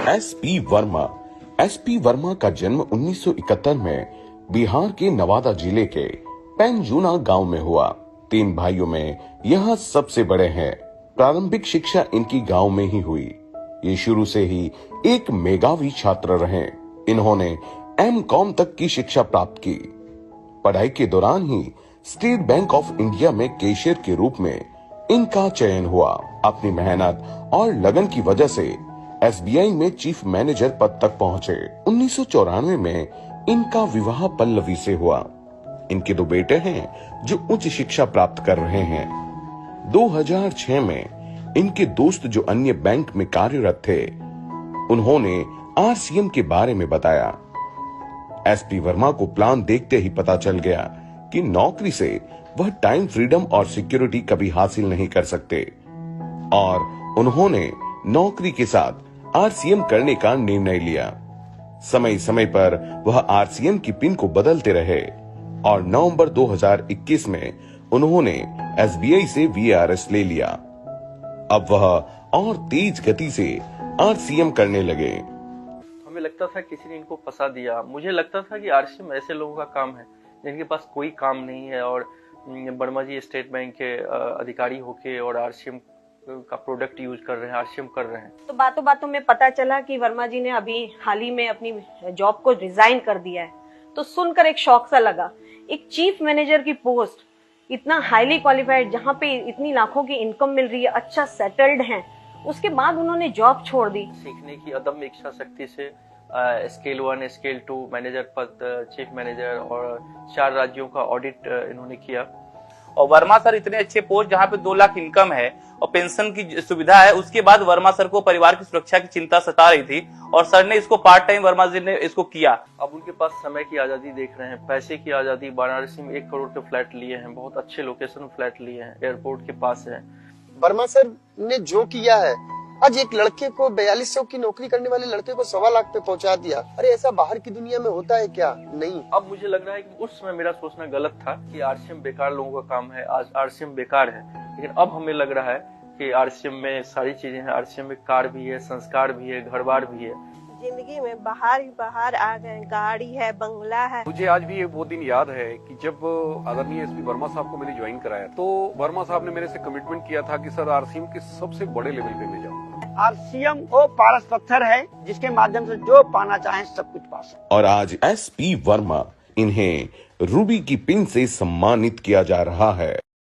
SP Verma. SP Verma का जन्म 1971 में बिहार के नवादा जिले के पेंजुना गांव में हुआ। 3 भाइयों में यह सबसे बड़े हैं। प्रारंभिक शिक्षा इनकी गांव में ही हुई। ये शुरू से ही एक मेधावी छात्र रहे। इन्होंने एम.कॉम तक की शिक्षा प्राप्त की। पढ़ाई के दौरान ही स्टेट बैंक ऑफ इंडिया में कैशियर के रूप में इनका चयन हुआ। अपनी मेहनत और लगन की वजह से एसबीआई में चीफ मैनेजर पद तक पहुंचे। 1994 में इनका विवाह पल्लवी से हुआ। इनके 2 बेटे हैं जो उच्च शिक्षा प्राप्त कर रहे हैं। 2006 में इनके दोस्त जो अन्य बैंक में कार्यरत थे, उन्होंने आरसीएम के बारे में बताया। एसपी वर्मा को प्लान देखते ही पता चल गया कि नौकरी से वह टाइम फ्रीडम और सिक्योरिटी कभी हासिल नहीं कर सकते और उन्होंने नौकरी के साथ आरसीएम करने का निर्णय लिया। समय समय पर वह आरसीएम की पिन को बदलते रहे और नवंबर 2021 में उन्होंने एसबीआई से वीआरएस ले लिया। अब वह और तेज गति से आरसीएम करने लगे। हमें लगता था किसी ने इनको फंसा दिया। मुझे लगता था कि आरसीएम ऐसे लोगों का काम है जिनके पास कोई काम नहीं है और वर्मा जी स्टेट बैंक के अधिकारी होके और आरसीएम का प्रोडक्ट यूज कर रहे हैं, आरसीएम कर रहे हैं। तो बातों बातों में पता चला कि वर्मा जी ने अभी हाल ही में अपनी जॉब को रिजाइन कर दिया है। तो सुनकर एक शौक सा लगा। एक चीफ मैनेजर की पोस्ट, इतना हाईली क्वालिफाइड, जहाँ पे इतनी लाखों की इनकम मिल रही है, अच्छा सेटल्ड हैं, उसके बाद उन्होंने जॉब छोड़ दी। सीखने की अदम्य इच्छा शक्ति से स्केल 1, स्केल 2 मैनेजर पद, चीफ मैनेजर और 4 राज्यों का ऑडिट इन्होंने किया। और वर्मा सर इतने अच्छे पोस्ट जहाँ पे 2 लाख इनकम है और पेंशन की सुविधा है, उसके बाद वर्मा सर को परिवार की सुरक्षा की चिंता सता रही थी और सर ने इसको पार्ट टाइम वर्मा जी ने इसको किया। अब उनके पास समय की आजादी देख रहे हैं, पैसे की आजादी। वाराणसी में 1 करोड़ के फ्लैट लिए हैं, बहुत अच्छे लोकेशन में फ्लैट लिए हैं, एयरपोर्ट के पास है। वर्मा सर ने जो किया है, आज एक लड़के को 4200 की नौकरी करने वाले लड़के को 1.25 लाख पे पहुंचा दिया। अरे ऐसा बाहर की दुनिया में होता है क्या? नहीं। अब मुझे लग रहा है कि उस समय मेरा सोचना गलत था कि आरसीएम बेकार लोगों का काम है, आज आरसीएम बेकार है। लेकिन अब हमें लग रहा है कि आरसीएम में सारी चीजें हैं। आरसीएम में कार भी है, संस्कार भी है, घर बार भी है। जिंदगी में बाहर ही बाहर आ गए, गाड़ी है, बंगला है। मुझे आज भी वो दिन याद है कि जब आदरणीय एसपी वर्मा साहब को मैंने ज्वाइन कराया तो वर्मा साहब ने मेरे से कमिटमेंट किया था कि सर आरसीएम के सबसे बड़े लेवल पे मैं जाऊंगा। आरसीएम वो पारस पत्थर है जिसके माध्यम से जो पाना चाहे सब कुछ पा सकते। और आज एसपी वर्मा, इन्हें रूबी की पिन से सम्मानित किया जा रहा है।